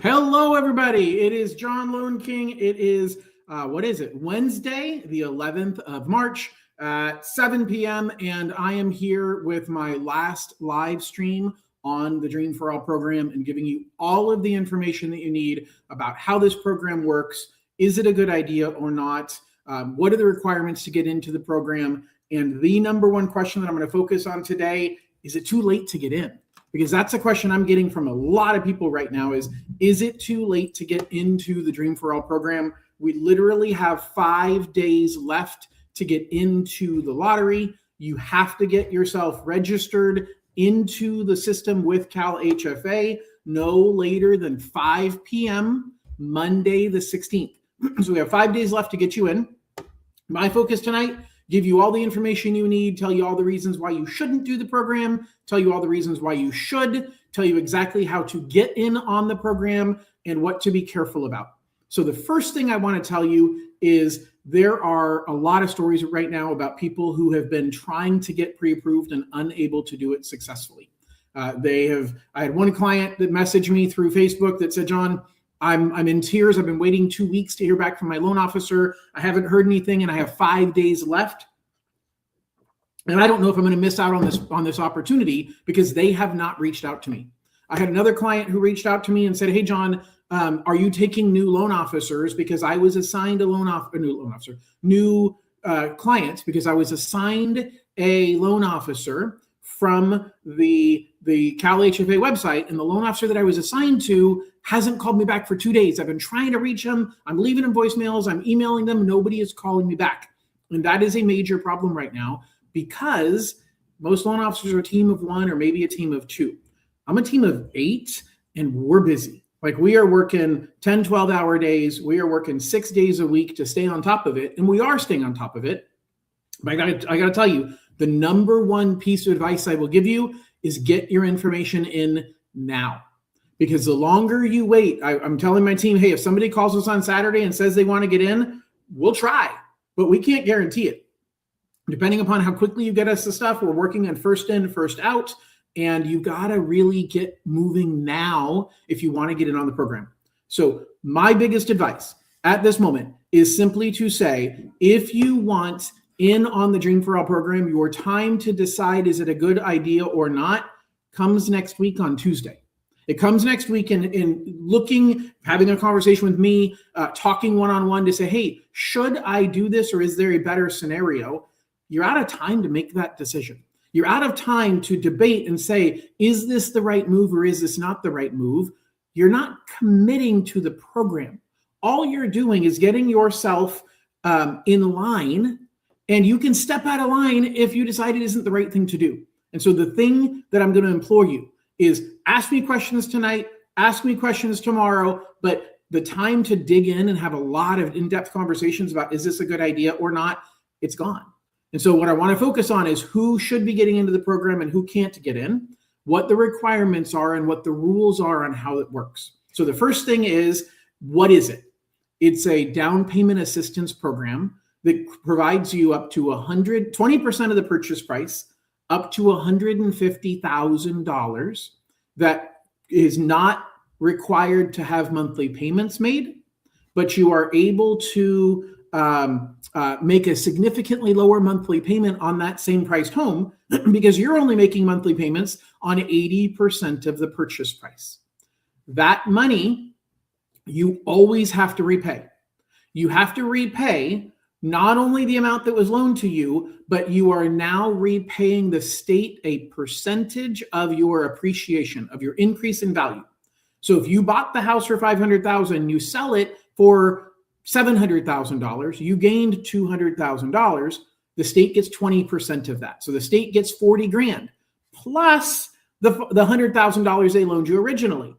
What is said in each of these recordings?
Hello, everybody. It is John Lone King. It is, Wednesday, the 11th of March at 7 p.m. And I am here with my last live stream on the Dream for All program and giving you all of the information that you need about how this program works. Is it a good idea or not? What are the requirements to get into the program? And the number one question that I'm going to focus on today, is it too late to get in? Because that's a question I'm getting from a lot of people right now is it too late to get into the Dream for All program? We literally have 5 days left to get into the lottery. You have to get yourself registered into the system with Cal HFA no later than 5 p.m. Monday the 16th. So we have 5 days left to get you in. My focus tonight, give you all the information you need, tell you all the reasons why you shouldn't do the program, tell you all the reasons why you should, tell you exactly how to get in on the program and what to be careful about. So the first thing I want to tell you is there are a lot of stories right now about people who have been trying to get pre-approved and unable to do it successfully. I had one client that messaged me through Facebook that said, John, I'm in tears. I've been waiting 2 weeks to hear back from my loan officer. I haven't heard anything, and I have 5 days left. And I don't know if I'm going to miss out on this opportunity because they have not reached out to me. I had another client who reached out to me and said, hey, John, are you taking new loan officers? Because I was assigned new clients because I was assigned a loan officer from the Cal HFA website, and the loan officer that I was assigned to hasn't called me back for 2 days. I've been trying to reach him. I'm leaving him voicemails. I'm emailing them. Nobody is calling me back. And that is a major problem right now because most loan officers are a team of one or maybe a team of two. I'm a team of 8 and we're busy. Like we are working 10, 12-hour days. We are working 6 days a week to stay on top of it. And we are staying on top of it. But I got to tell you, the number one piece of advice I will give you is get your information in now. Because the longer you wait, I'm telling my team, hey, if somebody calls us on Saturday and says they want to get in, we'll try, but we can't guarantee it. Depending upon how quickly you get us the stuff, we're working on first in, first out, and you got to really get moving now if you want to get in on the program. So my biggest advice at this moment is simply to say, if you want in on the Dream for All program, your time to decide is it a good idea or not comes next week on Tuesday. It comes next week in having a conversation with me, talking one-on-one to say, hey, should I do this or is there a better scenario? You're out of time to make that decision. You're out of time to debate and say, is this the right move or is this not the right move? You're not committing to the program. All you're doing is getting yourself in line, and you can step out of line if you decide it isn't the right thing to do. And so the thing that I'm going to implore you is ask me questions tonight, ask me questions tomorrow, but the time to dig in and have a lot of in-depth conversations about is this a good idea or not, it's gone. And so what I want to focus on is who should be getting into the program and who can't get in, what the requirements are and what the rules are on how it works. So the first thing is, what is it? It's a down payment assistance program that provides you up to 20% of the purchase price, up to $150,000 that is not required to have monthly payments made, but you are able to make a significantly lower monthly payment on that same priced home because you're only making monthly payments on 80% of the purchase price. That money, you always have to repay. You have to repay not only the amount that was loaned to you, but you are now repaying the state a percentage of your appreciation, of your increase in value. So if you bought the house for $500,000, you sell it for $700,000, you gained $200,000, the state gets 20% of that. So the state gets 40 grand plus the $100,000 they loaned you originally,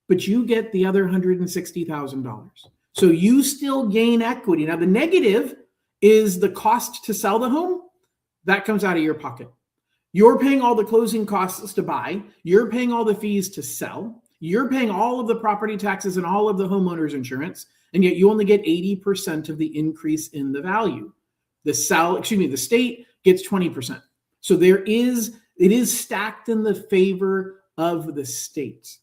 but you get the other $160,000. So you still gain equity. Now, the negative is the cost to sell the home. That comes out of your pocket. You're paying all the closing costs to buy. You're paying all the fees to sell. You're paying all of the property taxes and all of the homeowner's insurance, and yet you only get 80% of the increase in the value. The state gets 20%. So it is stacked in the favor of the state.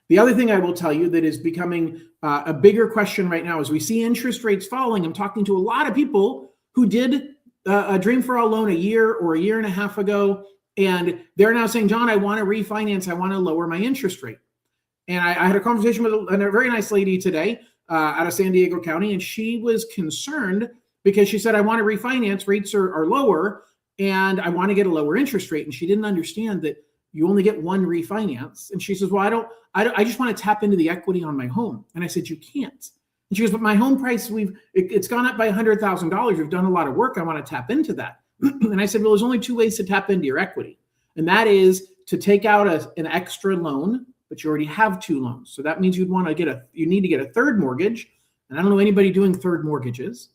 The other thing I will tell you that is becoming a bigger question right now as we see interest rates falling. I'm talking to a lot of people who did a Dream for All loan a year or a year and a half ago, and they're now saying, John, I want to refinance. I want to lower my interest rate. And I had a conversation with a very nice lady today out of San Diego County, and she was concerned because she said, I want to refinance, rates are lower, and I want to get a lower interest rate. And she didn't understand that you only get one refinance. And she says, well, I just want to tap into the equity on my home. And I said, you can't. And she goes, but my home price, it's gone up by $100,000. We've done a lot of work. I want to tap into that. And I said, well, there's only two ways to tap into your equity. And that is to take out an extra loan, but you already have two loans. So that means you need to get a third mortgage. And I don't know anybody doing third mortgages.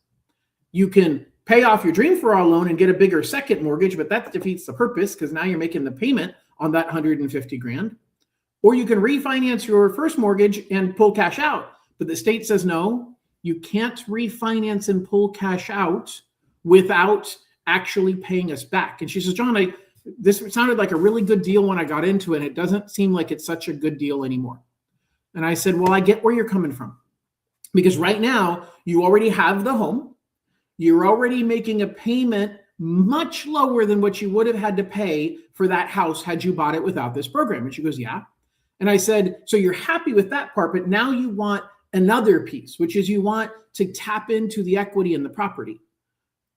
You can pay off your Dream for All loan and get a bigger second mortgage, but that defeats the purpose because now you're making the payment on that $150,000. Or you can refinance your first mortgage and pull cash out. But the state says, no, you can't refinance and pull cash out without actually paying us back. And she says, John, this sounded like a really good deal when I got into it. It doesn't seem like it's such a good deal anymore. And I said, well, I get where you're coming from. Because right now, you already have the home. You're already making a payment much lower than what you would have had to pay for that house had you bought it without this program. And she goes, yeah. And I said, so you're happy with that part, but now you want another piece, which is you want to tap into the equity in the property.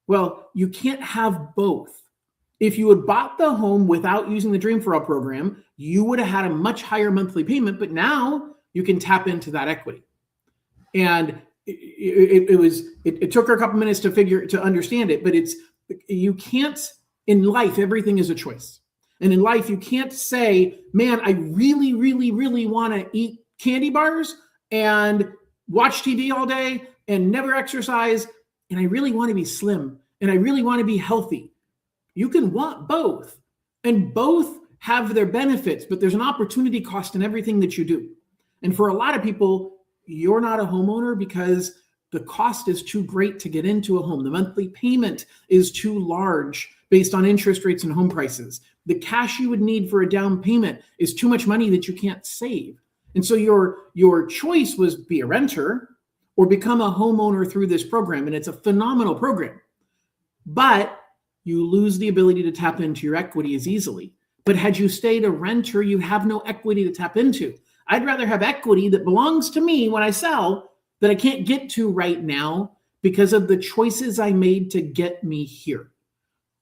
Well, you can't have both. If you had bought the home without using the Dream for All program, you would have had a much higher monthly payment, but now you can tap into that equity. And it took her a couple minutes to understand it, but you can't, in life, everything is a choice. And in life, you can't say, man, I really, really, really want to eat candy bars and watch TV all day and never exercise. And I really want to be slim and I really want to be healthy. You can want both, and both have their benefits, but there's an opportunity cost in everything that you do. And for a lot of people, you're not a homeowner because the cost is too great to get into a home. The monthly payment is too large based on interest rates and home prices. The cash you would need for a down payment is too much money that you can't save. And so your choice was be a renter or become a homeowner through this program. And it's a phenomenal program. But you lose the ability to tap into your equity as easily. But had you stayed a renter, you have no equity to tap into. I'd rather have equity that belongs to me when I sell that I can't get to right now because of the choices I made to get me here.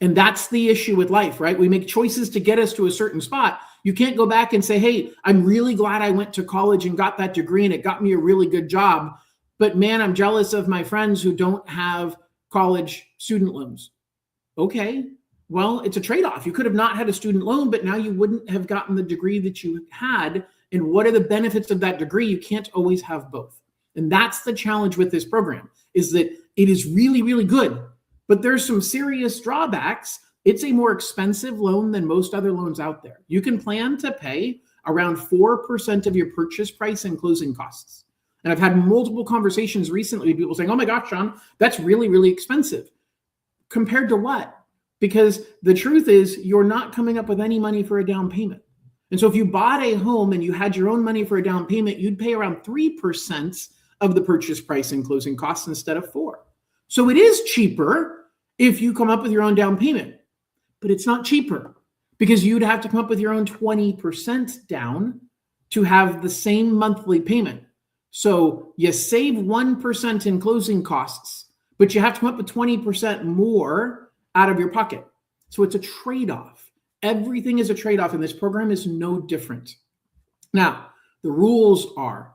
And that's the issue with life, right? We make choices to get us to a certain spot. You can't go back and say, hey, I'm really glad I went to college and got that degree and it got me a really good job. But man, I'm jealous of my friends who don't have college student loans. Okay, well, it's a trade-off. You could have not had a student loan, but now you wouldn't have gotten the degree that you had. And what are the benefits of that degree? You can't always have both. And that's the challenge with this program, is that it is really, really good, but there's some serious drawbacks. It's a more expensive loan than most other loans out there. You can plan to pay around 4% of your purchase price and closing costs. And I've had multiple conversations recently with people saying, oh my gosh, Sean, that's really, really expensive. Compared to what? Because the truth is you're not coming up with any money for a down payment. And so if you bought a home and you had your own money for a down payment, you'd pay around 3% of the purchase price and closing costs instead of 4%. So it is cheaper if you come up with your own down payment, but it's not cheaper because you'd have to come up with your own 20% down to have the same monthly payment. So you save 1% in closing costs, but you have to come up with 20% more out of your pocket. So it's a trade-off. Everything is a trade-off, and this program is no different. Now, the rules are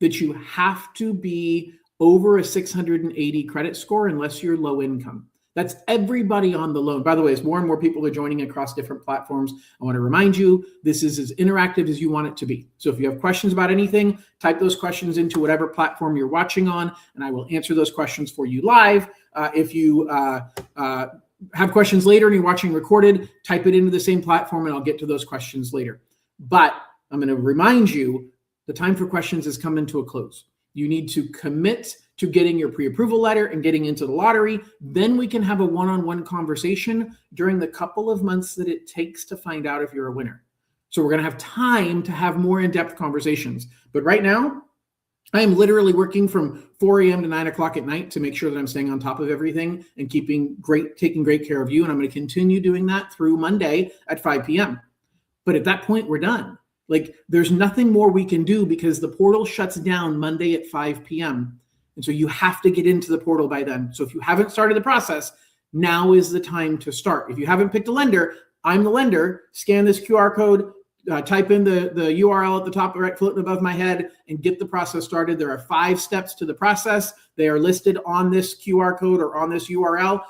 that you have to be over a 680 credit score unless you're low income. That's everybody on the loan. By the way, as more and more people are joining across different platforms, I want to remind you, this is as interactive as you want it to be. So if you have questions about anything, type those questions into whatever platform you're watching on, and I will answer those questions for you live. If you have questions later and you're watching recorded, type it into the same platform and I'll get to those questions later. But I'm going to remind you, the time for questions is coming to a close. You need to commit to getting your pre-approval letter and getting into the lottery. Then we can have a one-on-one conversation during the couple of months that it takes to find out if you're a winner. So we're going to have time to have more in-depth conversations. But right now, I am literally working from 4 a.m. to 9 o'clock at night to make sure that I'm staying on top of everything and taking great care of you. And I'm going to continue doing that through Monday at 5 p.m. But at that point, we're done. Like, there's nothing more we can do because the portal shuts down Monday at 5 p.m. And so you have to get into the portal by then. So if you haven't started the process, now is the time to start. If you haven't picked a lender, I'm the lender. Scan this QR code, type in the URL at the top right, floating above my head, and get the process started. There are 5 steps to the process. They are listed on this QR code or on this URL.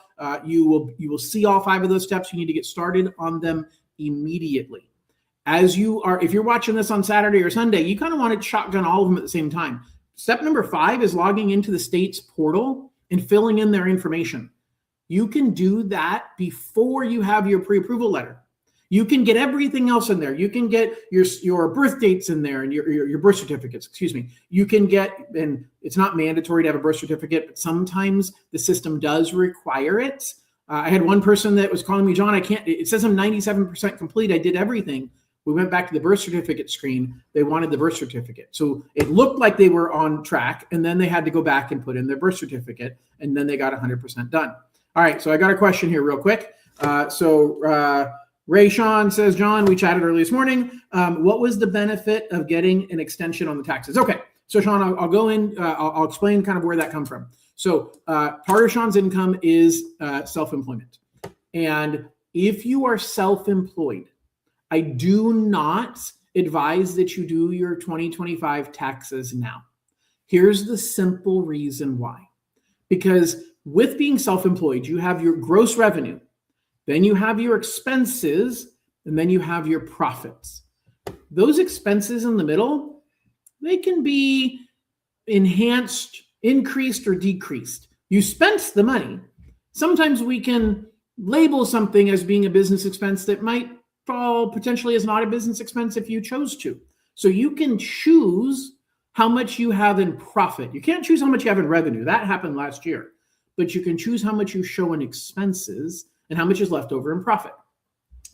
You will see all 5 of those steps. You need to get started on them immediately. If you're watching this on Saturday or Sunday, you kind of want to shotgun all of them at the same time. Step number 5 is logging into the state's portal and filling in their information. You can do that before you have your pre-approval letter. You can get everything else in there. You can get your birth dates in there and your birth certificates, excuse me. You can get, and it's not mandatory to have a birth certificate, but sometimes the system does require it. I had one person that was calling me, John, it says I'm 97% complete. I did everything. We went back to the birth certificate screen. They wanted the birth certificate. So it looked like they were on track, and then they had to go back and put in their birth certificate, and then they got 100% done. All right, so I got a question here real quick. Ray Sean says, John, we chatted early this morning. What was the benefit of getting an extension on the taxes? Okay, so Sean, I'll go in, I'll explain kind of where that comes from. So part of Sean's income is self-employment. And if you are self-employed, I do not advise that you do your 2025 taxes now. Here's the simple reason why. Because with being self-employed, you have your gross revenue, then you have your expenses, and then you have your profits. Those expenses in the middle, they can be enhanced, increased, or decreased. You spent the money. Sometimes we can label something as being a business expense that might fall potentially as not a business expense if you chose to. So you can choose how much you have in profit. You can't choose how much you have in revenue. That happened last year. But you can choose how much you show in expenses and how much is left over in profit.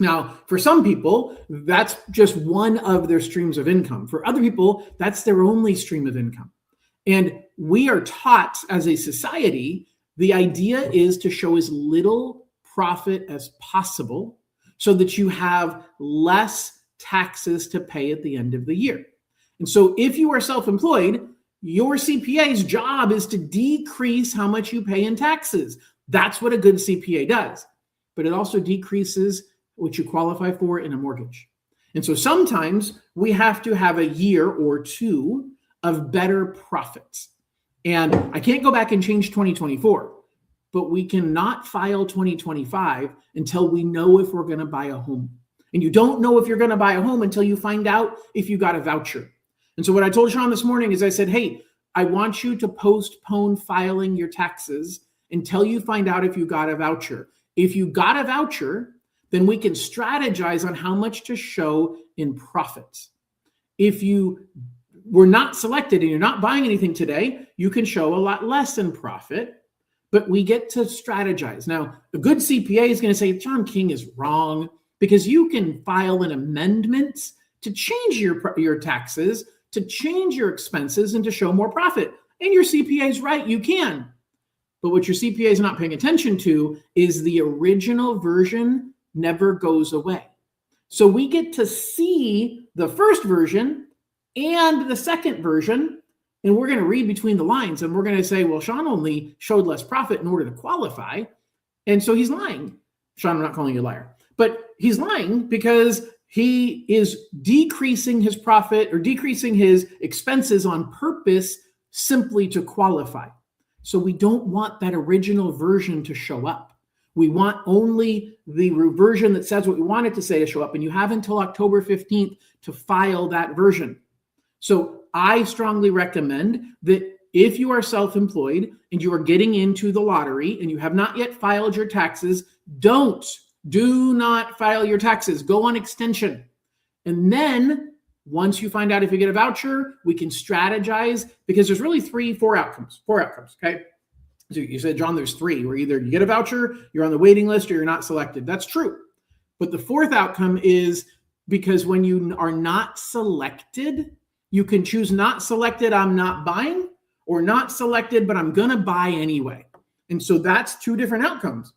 Now, for some people, that's just one of their streams of income. For other people, that's their only stream of income. And we are taught as a society, the idea is to show as little profit as possible so that you have less taxes to pay at the end of the year. And so if you are self-employed, your CPA's job is to decrease how much you pay in taxes. That's what a good CPA does. But it also decreases what you qualify for in a mortgage. And so sometimes we have to have a year or two of better profits. And I can't go back and change 2024, but we cannot file 2025 until we know if we're going to buy a home. And you don't know if you're going to buy a home until you find out if you got a voucher. And so what I told Sean this morning is I said, hey, I want you to postpone filing your taxes until you find out if you got a voucher. If you got a voucher, then we can strategize on how much to show in profits. If you were not selected and you're not buying anything today, you can show a lot less in profit, but we get to strategize. Now, a good CPA is going to say, John King is wrong, because you can file an amendment to change your taxes, to change your expenses, and to show more profit. And your CPA is right, you can. But what your CPA is not paying attention to is the original version never goes away. So we get to see the first version and the second version, and we're going to read between the lines, and we're going to say, well, Sean only showed less profit in order to qualify, and so he's lying. Sean, I'm not calling you a liar, but he's lying because he is decreasing his profit or decreasing his expenses on purpose simply to qualify. So we don't want that original version to show up. We want only the version that says what we want it to say to show up, and you have until October 15th to file that version. So I strongly recommend that if you are self-employed and you are getting into the lottery and you have not yet filed your taxes, do not file your taxes. Go on extension. And then once you find out if you get a voucher, we can strategize, because there's really four outcomes, okay? So you said, John, there's 3, where either you get a voucher, you're on the waiting list, or you're not selected. That's true. But the 4th outcome is because when you are not selected, you can choose not selected, I'm not buying, or not selected, but I'm going to buy anyway. And so that's two different outcomes.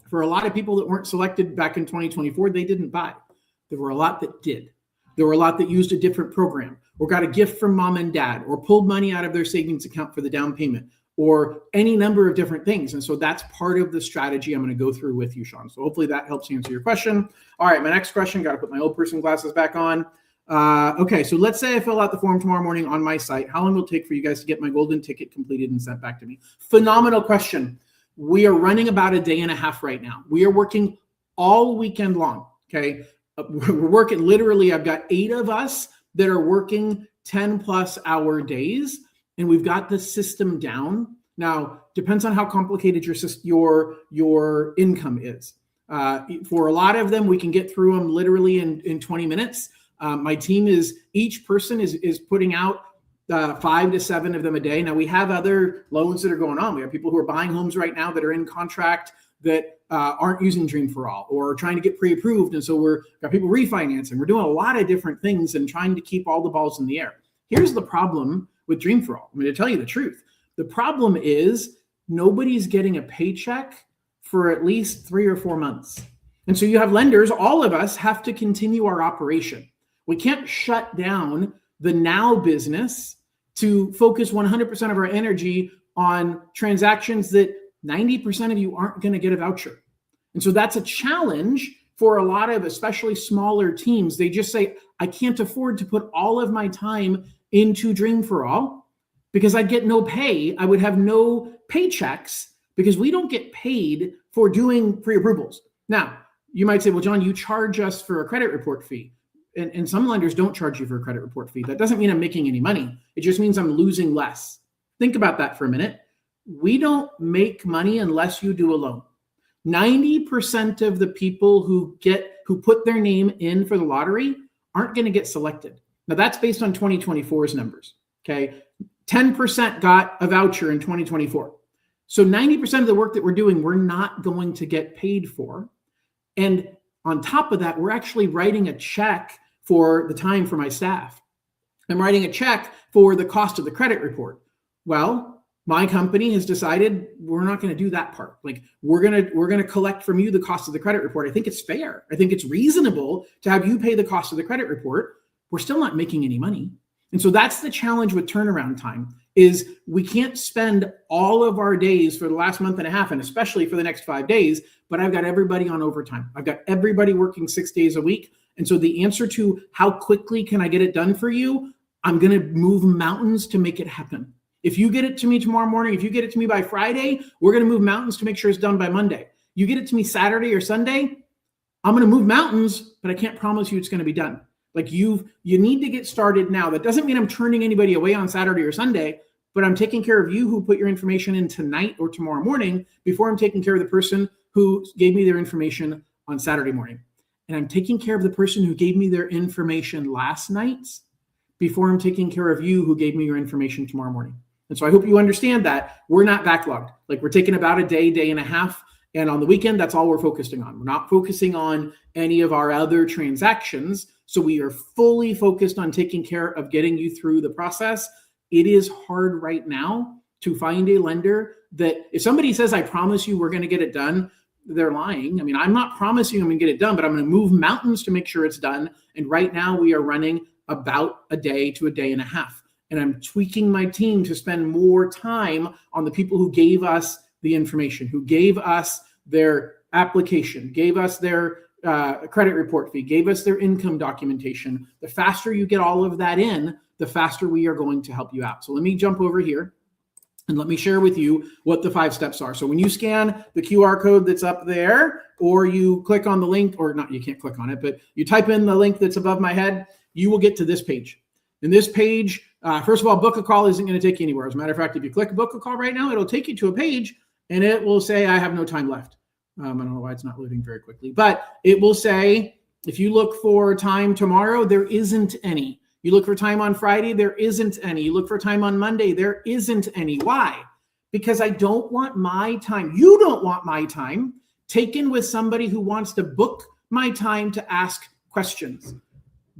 For a lot of people that weren't selected back in 2024, they didn't buy. There were a lot that did. There were a lot that used a different program, or got a gift from mom and dad, or pulled money out of their savings account for the down payment, or any number of different things. And so that's part of the strategy I'm going to go through with you, Sean. So hopefully that helps answer your question. All right, my next question, got to put my old person glasses back on. Okay, so let's say I fill out the form tomorrow morning on my site. How long will it take for you guys to get my golden ticket completed and sent back to me? Phenomenal question. We are running about a day and a half right now. We are working all weekend long, okay? We're working literally, I've got 8 of us that are working 10 plus hour days, and we've got the system down. Now, depends on how complicated your income is. For a lot of them, we can get through them literally in 20 minutes. My team each person is putting out 5 to 7 of them a day. Now we have other loans that are going on. We have people who are buying homes right now that are in contract that aren't using Dream for All or trying to get pre-approved. And so we're got people refinancing. We're doing a lot of different things and trying to keep all the balls in the air. Here's the problem with Dream for All. I'm going to tell you the truth. The problem is nobody's getting a paycheck for at least 3 or 4 months. And so you have lenders, all of us have to continue our operation. We can't shut down the now business to focus 100% of our energy on transactions that 90% of you aren't going to get a voucher. And so that's a challenge for a lot of, especially smaller teams. They just say, I can't afford to put all of my time into Dream for All because I'd get no pay. I would have no paychecks because we don't get paid for doing pre-approvals. Now, you might say, well, John, you charge us for a credit report fee. And some lenders don't charge you for a credit report fee. That doesn't mean I'm making any money. It just means I'm losing less. Think about that for a minute. We don't make money unless you do a loan. 90% of the people who put their name in for the lottery aren't going to get selected. Now that's based on 2024's numbers. Okay. 10% got a voucher in 2024. So 90% of the work that we're doing, we're not going to get paid for. And on top of that, we're actually writing a check for the time for my staff. I'm writing a check for the cost of the credit report. Well, my company has decided we're not going to do that part. Like we're going to collect from you the cost of the credit report. I think it's fair. I think it's reasonable to have you pay the cost of the credit report. We're still not making any money. And so that's the challenge with turnaround time is we can't spend all of our days for the last month and a half, and especially for the next 5 days, but I've got everybody on overtime. I've got everybody working 6 days a week. And so the answer to how quickly can I get it done for you, I'm going to move mountains to make it happen. If you get it to me tomorrow morning, if you get it to me by Friday, we're going to move mountains to make sure it's done by Monday. You get it to me Saturday or Sunday, I'm going to move mountains, but I can't promise you it's going to be done. Like you need to get started now. That doesn't mean I'm turning anybody away on Saturday or Sunday, but I'm taking care of you who put your information in tonight or tomorrow morning before I'm taking care of the person who gave me their information on Saturday morning. And I'm taking care of the person who gave me their information last night before I'm taking care of you who gave me your information tomorrow morning. And so I hope you understand that we're not backlogged. Like we're taking about a day and a half. And on the weekend, that's all we're focusing on. We're not focusing on any of our other transactions. So we are fully focused on taking care of getting you through the process. It is hard right now to find a lender that if somebody says, I promise you we're going to get it done, they're lying. I mean, I'm not promising I'm going to get it done, but I'm going to move mountains to make sure it's done. And right now we are running about a day to a day and a half. And I'm tweaking my team to spend more time on the people who gave us the information, who gave us their application, gave us their credit report fee, gave us their income documentation. The faster you get all of that in, the faster we are going to help you out. So let me jump over here and let me share with you what the 5 steps are. So when you scan the QR code that's up there, or you click on the link, or not, you can't click on it, but you type in the link that's above my head, you will get to this page. And this page, first of all, book a call isn't going to take you anywhere. As a matter of fact, if you click book a call right now, it'll take you to a page and it will say, I have no time left. I don't know why it's not loading very quickly, but it will say, if you look for time tomorrow, there isn't any. You look for time on Friday, there isn't any. You look for time on Monday, there isn't any. Why? Because I don't want my time, you don't want my time taken with somebody who wants to book my time to ask questions.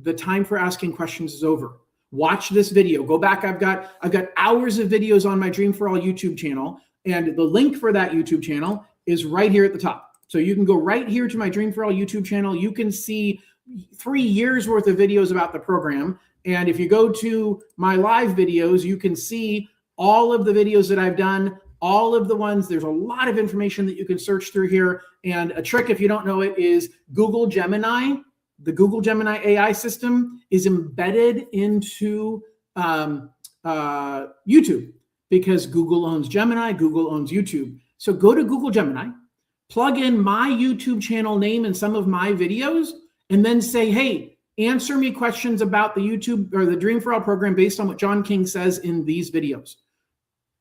The time for asking questions is over. Watch this video. Go back. I've got hours of videos on my Dream for All YouTube channel, and the link for that YouTube channel is right here at the top. So you can go right here to my Dream for All YouTube channel. You can see 3 years worth of videos about the program. And if you go to my live videos, you can see all of the videos that I've done, all of the ones. There's a lot of information that you can search through here. And a trick, if you don't know it, is Google Gemini. The Google Gemini AI system is embedded into YouTube because Google owns Gemini, Google owns YouTube. So go to Google Gemini, plug in my YouTube channel name and some of my videos, and then say, hey, answer me questions about the YouTube or the Dream for All program based on what John King says in these videos.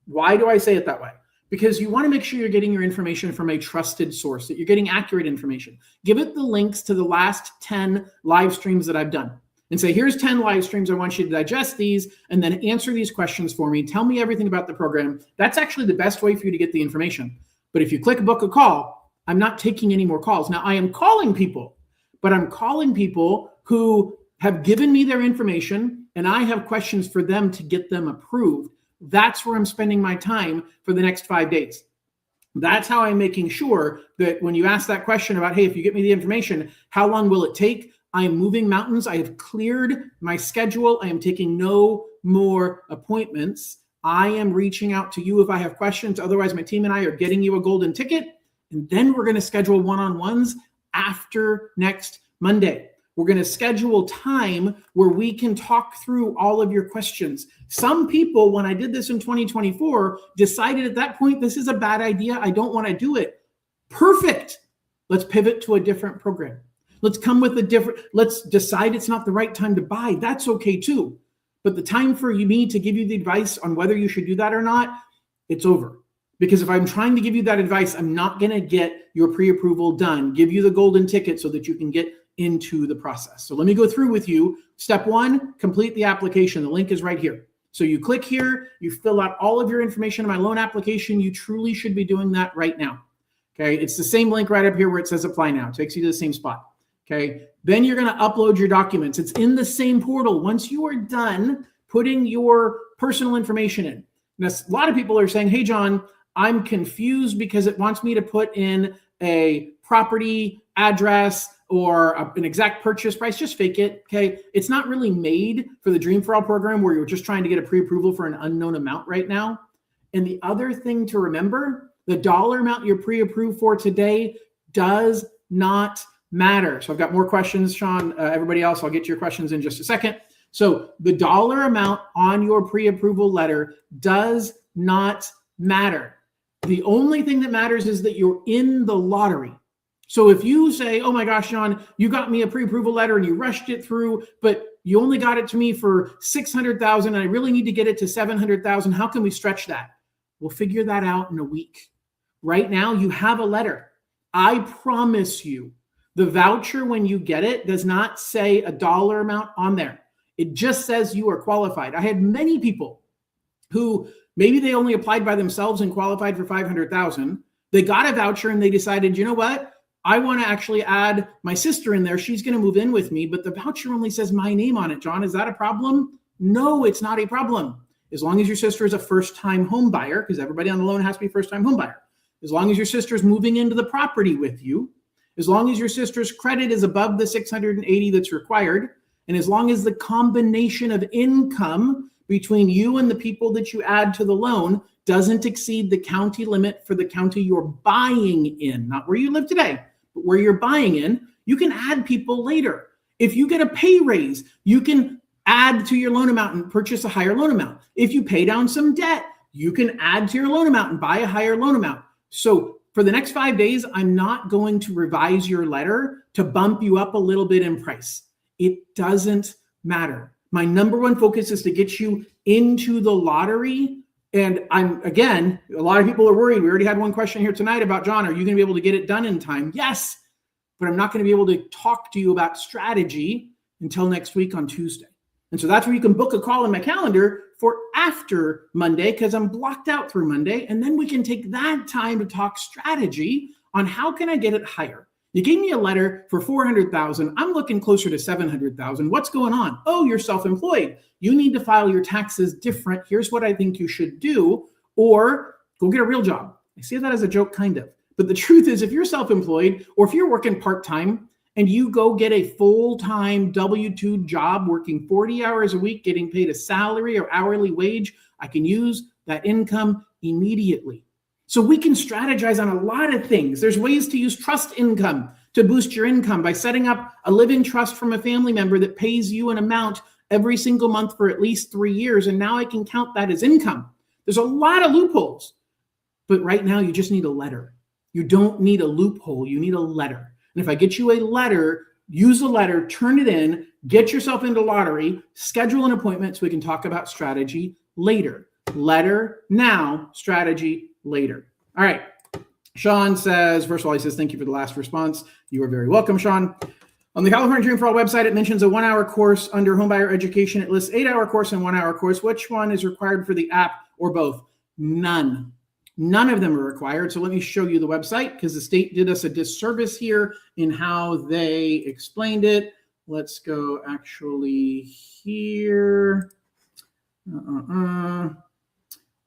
Why do I say it that way? Because you want to make sure you're getting your information from a trusted source, that you're getting accurate information. Give it the links to the last 10 live streams that I've done and say, here's 10 live streams. I want you to digest these and then answer these questions for me. Tell me everything about the program. That's actually the best way for you to get the information. But if you click book a call, I'm not taking any more calls. Now I am calling people, but I'm calling people who have given me their information and I have questions for them to get them approved. That's where I'm spending my time for the next 5 days. That's how I'm making sure that when you ask that question about, hey, if you get me the information, how long will it take? I am moving mountains. I have cleared my schedule. I am taking no more appointments. I am reaching out to you if I have questions. Otherwise, my team and I are getting you a golden ticket. And then we're going to schedule one-on-ones after next Monday. We're going to schedule time where we can talk through all of your questions. Some people, when I did this in 2024, decided at that point, this is a bad idea. I don't want to do it. Perfect. Let's pivot to a different program. Let's come with let's decide it's not the right time to buy. That's okay too. But the time for me to give you the advice on whether you should do that or not, it's over. Because if I'm trying to give you that advice, I'm not going to get your pre-approval done, give you the golden ticket so that you can get into the process. So let me go through with you. Step 1, complete the application. The link is right here. So you click here, you fill out all of your information in my loan application. You truly should be doing that right now. Okay. It's the same link right up here where it says apply now. It takes you to the same spot. Okay. Then you're going to upload your documents. It's in the same portal. Once you are done putting your personal information in. Now, a lot of people are saying, hey, John, I'm confused because it wants me to put in a property address or an exact purchase price. Just fake it, okay? It's not really made for the Dream for All program where you're just trying to get a pre-approval for an unknown amount right now. And the other thing to remember, the dollar amount you're pre-approved for today does not matter. So I've got more questions, Sean. Everybody else, I'll get to your questions in just a second. So the dollar amount on your pre-approval letter does not matter. The only thing that matters is that you're in the lottery. So if you say, oh my gosh, John, you got me a pre-approval letter and you rushed it through, but you only got it to me for $600,000 and I really need to get it to $700,000. How can we stretch that? We'll figure that out in a week. Right now, you have a letter. I promise you, the voucher, when you get it, does not say a dollar amount on there. It just says you are qualified. I had many people who maybe they only applied by themselves and qualified for $500,000. They got a voucher and they decided, you know what? I want to actually add my sister in there. She's going to move in with me, but the voucher only says my name on it. John, is that a problem? No, it's not a problem. As long as your sister is a first-time home buyer, because everybody on the loan has to be a first-time home buyer. As long as your sister is moving into the property with you, as long as your sister's credit is above the 680 that's required, and as long as the combination of income between you and the people that you add to the loan doesn't exceed the county limit for the county you're buying in, not where you live today, but where you're buying in, you can add people later. If you get a pay raise, you can add to your loan amount and purchase a higher loan amount. If you pay down some debt, you can add to your loan amount and buy a higher loan amount. So for the next 5 days, I'm not going to revise your letter to bump you up a little bit in price. It doesn't matter. My number one focus is to get you into the lottery. And again, a lot of people are worried. We already had one question here tonight about, John, are you going to be able to get it done in time? Yes, but I'm not going to be able to talk to you about strategy until next week on Tuesday. And so that's where you can book a call in my calendar for after Monday, because I'm blocked out through Monday. And then we can take that time to talk strategy on how can I get it higher? You gave me a letter for $400,000. I'm looking closer to $700,000. What's going on? Oh, you're self-employed. You need to file your taxes different. Here's what I think you should do, or go get a real job. I see that as a joke, kind of. But the truth is, if you're self-employed or if you're working part-time and you go get a full-time W-2 job working 40 hours a week, getting paid a salary or hourly wage, I can use that income immediately. So we can strategize on a lot of things. There's ways to use trust income to boost your income by setting up a living trust from a family member that pays you an amount every single month for at least 3 years. And now I can count that as income. There's a lot of loopholes. But right now you just need a letter. You don't need a loophole. You need a letter. And if I get you a letter, use a letter, turn it in, get yourself into lottery, schedule an appointment so we can talk about strategy later. Letter now, strategy later. All right. Sean says, first of all, he says, thank you for the last response. You are very welcome, Sean. On the California Dream for All website, it mentions a 1-hour course under homebuyer education. It lists 8-hour course and 1-hour course. Which one is required for the app or both? None. None of them are required. So let me show you the website because the state did us a disservice here in how they explained it. Let's go actually here.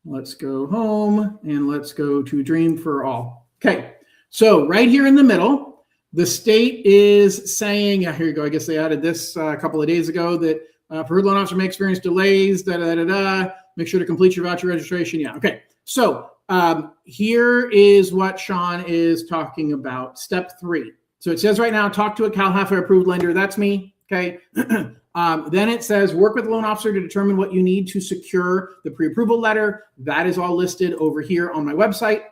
Let's go home and let's go to Dream for All. Okay, so right here in the middle, the state is saying, here you go. I guess they added this a couple of days ago that preferred loan officer may experience delays, make sure to complete your voucher registration. Yeah, okay. So here is what Sean is talking about. Step 3. So it says right now, talk to a CalHFA approved lender. That's me. Okay. Then it says work with the loan officer to determine what you need to secure the pre-approval letter. That is all listed over here on my website.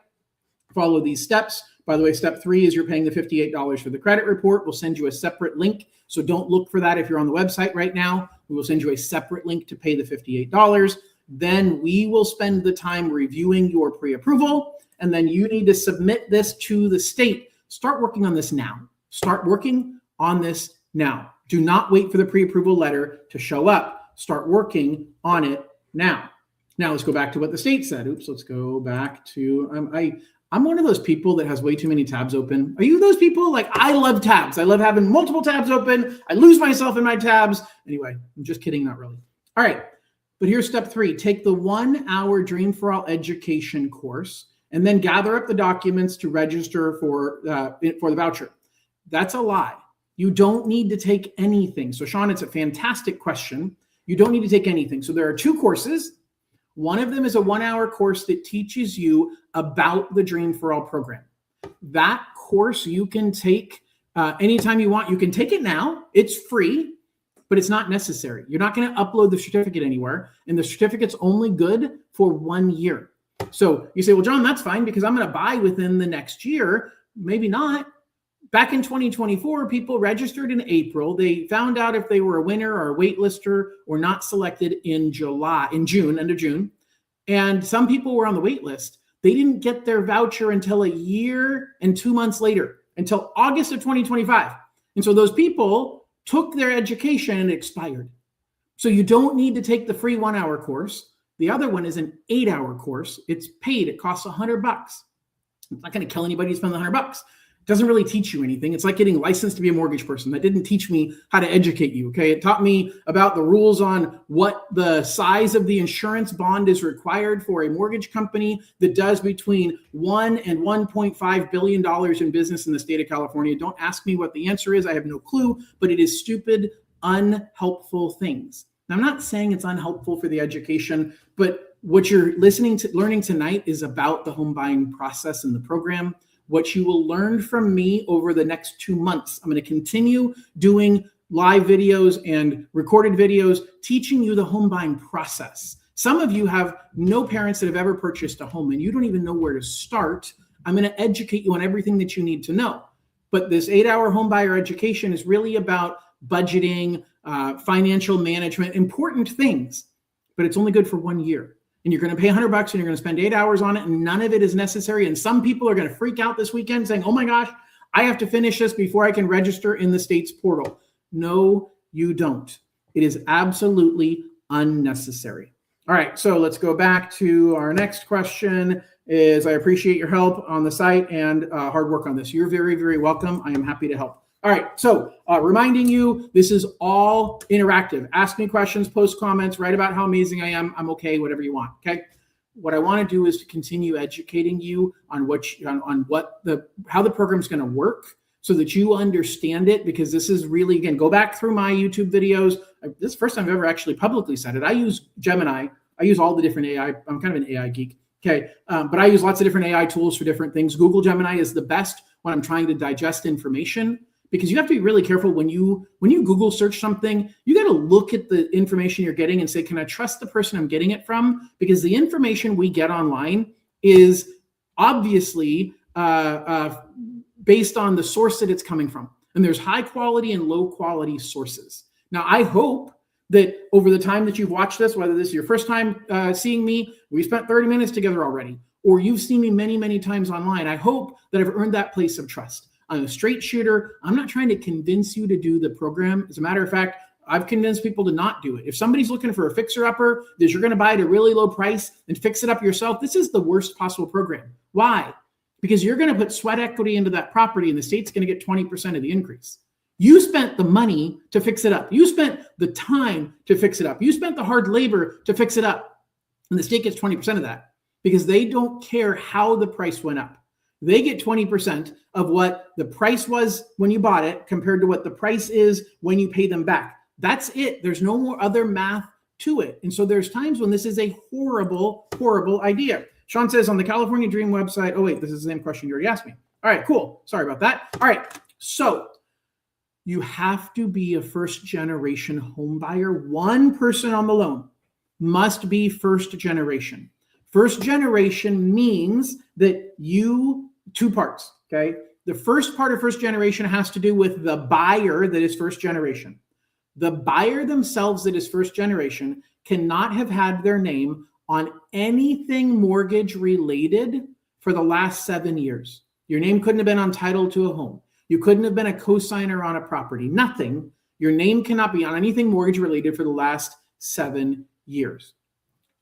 Follow these steps. By the way, step 3 is you're paying the $58 for the credit report. We'll send you a separate link. So don't look for that if you're on the website right now. We will send you a separate link to pay the $58. Then we will spend the time reviewing your pre-approval. And then you need to submit this to the state. Start working on this now. Start working on this now. Do not wait for the pre-approval letter to show up. Start working on it now. Now let's go back to what the state said. Oops, let's go back to, I'm one of those people that has way too many tabs open. Are you those people? Like, I love tabs. I love having multiple tabs open. I lose myself in my tabs. Anyway, I'm just kidding, not really. All right, but here's step 3. Take the 1-hour Dream for All education course and then gather up the documents to register for the voucher. That's a lie. You don't need to take anything. So Sean, it's a fantastic question. You don't need to take anything. So there are 2 courses. One of them is a 1-hour course that teaches you about the Dream for All program. That course you can take anytime you want. You can take it now. It's free, but it's not necessary. You're not going to upload the certificate anywhere, and the certificate's only good for 1 year. So you say, well, John, that's fine because I'm going to buy within the next year. Maybe not. Back in 2024, people registered in April. They found out if they were a winner or a waitlister or not selected in June, end of June. And some people were on the wait list. They didn't get their voucher until a year and 2 months later, until August of 2025. And so those people took their education and it expired. So you don't need to take the free 1-hour course. The other one is an 8-hour course. It's paid. It costs $100. It's not going to kill anybody to spend the $100. Doesn't really teach you anything. It's like getting licensed to be a mortgage person. That didn't teach me how to educate you, okay? It taught me about the rules on what the size of the insurance bond is required for a mortgage company that does between $1 and $1.5 billion in business in the state of California. Don't ask me what the answer is. I have no clue, but it is stupid, unhelpful things. Now, I'm not saying it's unhelpful for the education, but what you're learning tonight is about the home buying process and the program. What you will learn from me over the next 2 months. I'm going to continue doing live videos and recorded videos, teaching you the home buying process. Some of you have no parents that have ever purchased a home and you don't even know where to start. I'm going to educate you on everything that you need to know. But this 8-hour home buyer education is really about budgeting, financial management, important things, but it's only good for 1 year. And you're going to pay $100 and you're going to spend 8 hours on it and none of it is necessary. And some people are going to freak out this weekend saying, oh my gosh, I have to finish this before I can register in the state's portal. No, you don't. It is absolutely unnecessary. All right, so let's go back to our next question. is I appreciate your help on the site and hard work on this. You're very, very welcome. I am happy to help. All right, so reminding you, this is all interactive. Ask me questions, post comments, write about how amazing I am. I'm okay, whatever you want, okay? What I want to do is to continue educating you on how the program is going to work so that you understand it, because this is really, again, go back through my YouTube videos. This is the first time I've ever actually publicly said it. I use Gemini. I use all the different AI. I'm kind of an AI geek, okay? But I use lots of different AI tools for different things. Google Gemini is the best when I'm trying to digest information, because you have to be really careful when you Google search something. You got to look at the information you're getting and say, can I trust the person I'm getting it from? Because the information we get online is obviously based on the source that it's coming from. And there's high quality and low quality sources. Now, I hope that over the time that you've watched this, whether this is your first time seeing me, we spent 30 minutes together already, or you've seen me many, many times online, I hope that I've earned that place of trust. I'm a straight shooter. I'm not trying to convince you to do the program. As a matter of fact, I've convinced people to not do it. If somebody's looking for a fixer-upper that you're going to buy at a really low price and fix it up yourself, this is the worst possible program. Why? Because you're going to put sweat equity into that property and the state's going to get 20% of the increase. You spent the money to fix it up. You spent the time to fix it up. You spent the hard labor to fix it up. And the state gets 20% of that because they don't care how the price went up. They get 20% of what the price was when you bought it compared to what the price is when you pay them back. That's it. There's no more other math to it. And so there's times when this is a horrible, horrible idea. Sean says on the California Dream website, oh wait, this is the same question you already asked me. All right, cool. Sorry about that. All right, so you have to be a first generation home buyer. One person on the loan must be first generation. First generation means that two parts, okay? The first part of first generation has to do with the buyer that is first generation. The buyer themselves that is first generation cannot have had their name on anything mortgage related for the last 7 years. Your name couldn't have been on title to a home. You couldn't have been a co-signer on a property. Nothing. Your name cannot be on anything mortgage related for the last 7 years.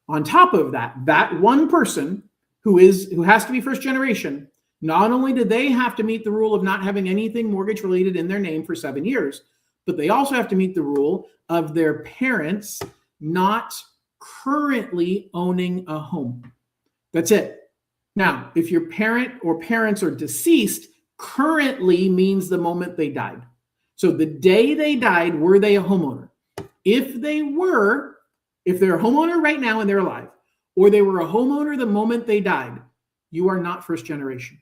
On top of that, that one person who has to be first generation, not only do they have to meet the rule of not having anything mortgage related in their name for 7 years, but they also have to meet the rule of their parents not currently owning a home. That's it. Now, if your parent or parents are deceased, currently means the moment they died. So the day they died, were they a homeowner? If they're a homeowner right now and they're alive, or they were a homeowner the moment they died, you are not first generation.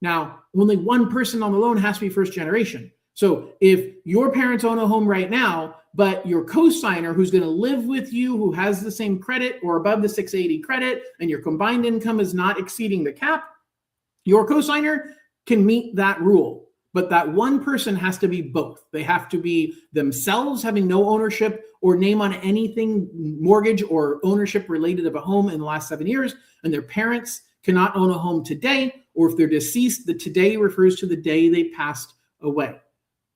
Now, only one person on the loan has to be first generation. So if your parents own a home right now, but your co-signer who's going to live with you, who has the same credit or above the 680 credit, and your combined income is not exceeding the cap, your co-signer can meet that rule. But that one person has to be both. They have to be themselves having no ownership or name on anything mortgage or ownership related of a home in the last 7 years, and their parents cannot own a home today, or if they're deceased, the today refers to the day they passed away.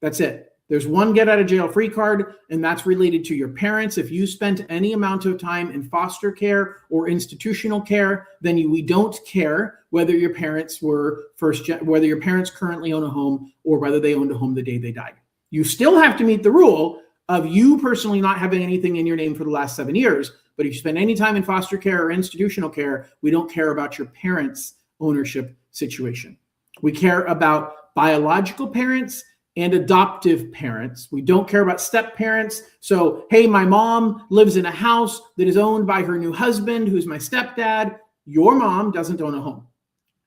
That's it. There's one get out of jail free card, and that's related to your parents. If you spent any amount of time in foster care or institutional care, then we don't care whether your parents whether your parents currently own a home or whether they owned a home the day they died. You still have to meet the rule of you personally not having anything in your name for the last 7 years. But if you spend any time in foster care or institutional care, we don't care about your parents' ownership situation. We care about biological parents and adoptive parents. We don't care about step parents. So, hey, my mom lives in a house that is owned by her new husband, who's my stepdad. Your mom doesn't own a home.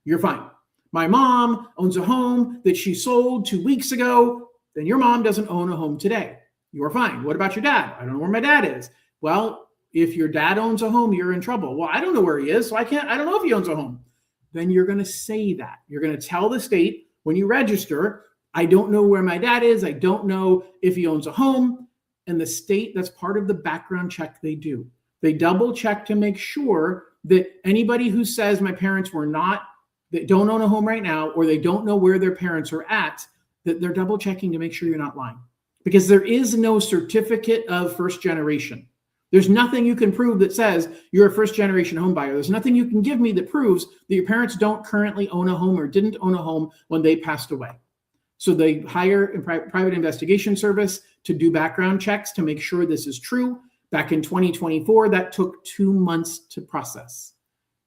You're fine. My mom owns a home that she sold 2 weeks ago. Then your mom doesn't own a home today. You're fine. What about your dad? I don't know where my dad is. Well, if your dad owns a home, you're in trouble. Well, I don't know where he is, so I don't know if he owns a home. Then you're going to say that. You're going to tell the state when you register, I don't know where my dad is. I don't know if he owns a home. And the state, that's part of the background check they do. They double check to make sure that anybody who says my parents that don't own a home right now, or they don't know where their parents are at, that they're double checking to make sure you're not lying. Because there is no certificate of first generation. There's nothing you can prove that says you're a first-generation home buyer. There's nothing you can give me that proves that your parents don't currently own a home or didn't own a home when they passed away. So they hire a private investigation service to do background checks to make sure this is true. Back in 2024, that took 2 months to process.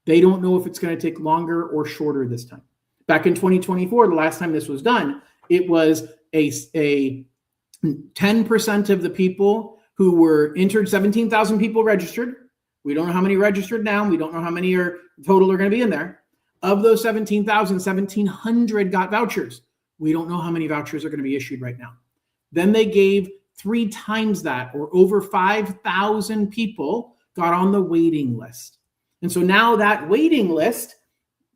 They don't know if it's going to take longer or shorter this time. Back in 2024, the last time this was done, it was a 10% of the people who were entered, 17,000 people registered. We don't know how many registered now. We don't know how many are total are going to be in there. Of those 17,000, 1,700 got vouchers. We don't know how many vouchers are going to be issued right now. Then they gave 3 times that, or over 5,000 people got on the waiting list. And so now that waiting list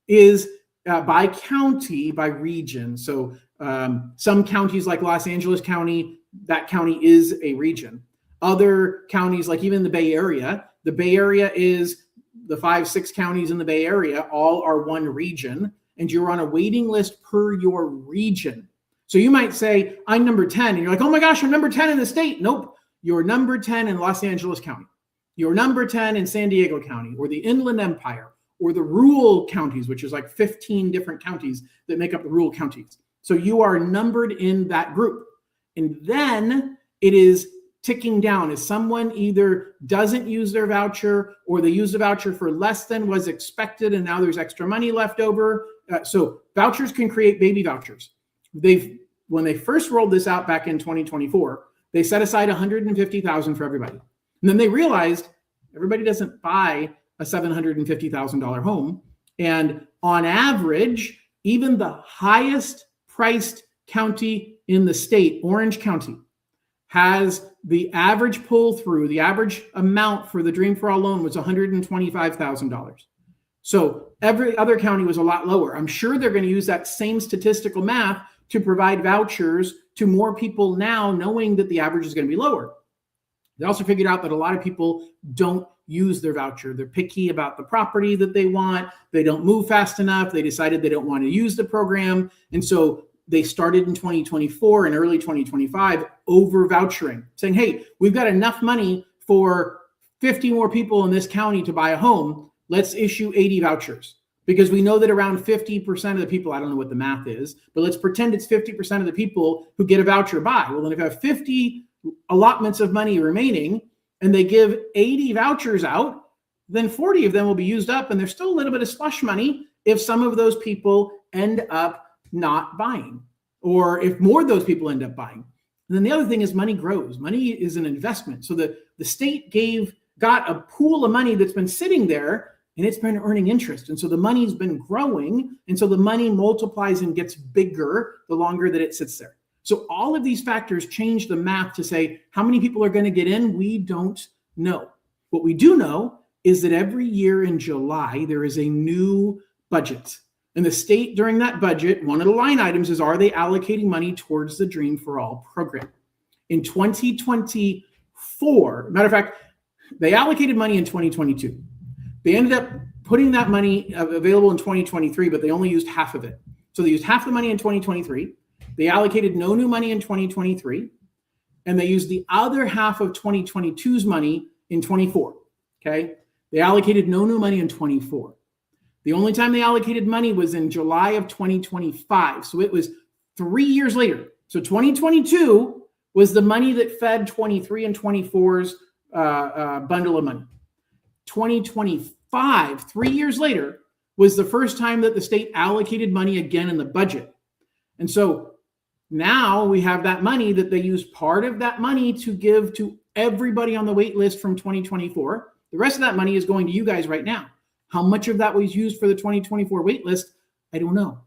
is by county, by region. So some counties like Los Angeles County, that county is a region. Other counties, like even the Bay Area is the 5-6 counties in the Bay Area, all are one region, and you're on a waiting list per your region. So you might say, I'm number 10, and you're like, oh my gosh, I'm number 10 in the state. Nope, you're number 10 in Los Angeles County. You're number 10 in San Diego County, or the Inland Empire, or the rural counties, which is like 15 different counties that make up the rural counties. So you are numbered in that group. And then it is ticking down as someone either doesn't use their voucher or they use the voucher for less than was expected and now there's extra money left over. So vouchers can create baby vouchers. When they first rolled this out back in 2024, they set aside $150,000 for everybody. And then they realized everybody doesn't buy a $750,000 home. And on average, even the highest priced county in the state, Orange County, has the average pull through, the average amount for the Dream for All loan was $125,000. So every other county was a lot lower. I'm sure they're going to use that same statistical math to provide vouchers to more people now, knowing that the average is going to be lower. They also figured out that a lot of people don't use their voucher. They're picky about the property that they want. They don't move fast enough. They decided they don't want to use the program. And so they started in 2024 and early 2025 over vouchering, saying, hey, we've got enough money for 50 more people in this county to buy a home. Let's issue 80 vouchers. Because we know that around 50% of the people, I don't know what the math is, but let's pretend it's 50% of the people who get a voucher buy. Well, then if you have 50 allotments of money remaining and they give 80 vouchers out, then 40 of them will be used up and there's still a little bit of slush money if some of those people end up not buying, or if more of those people end up buying. And then the other thing is money grows. Money is an investment. So the state got a pool of money that's been sitting there and it's been earning interest. And so the money's been growing. And so the money multiplies and gets bigger the longer that it sits there. So all of these factors change the math to say how many people are going to get in. We don't know. What we do know is that every year in July, there is a new budget. And the state during that budget, one of the line items is, are they allocating money towards the Dream for All program? In 2024, matter of fact, they allocated money in 2022. They ended up putting that money available in 2023, but they only used half of it. So they used half the money in 2023. They allocated no new money in 2023. And they used the other half of 2022's money in 24. Okay. They allocated no new money in 24. The only time they allocated money was in July of 2025. So it was 3 years later. So 2022 was the money that fed 23 and 24's bundle of money. 2025, 3 years later, was the first time that the state allocated money again in the budget. And so now we have that money that they use part of that money to give to everybody on the wait list from 2024. The rest of that money is going to you guys right now. How much of that was used for the 2024 wait list? I don't know.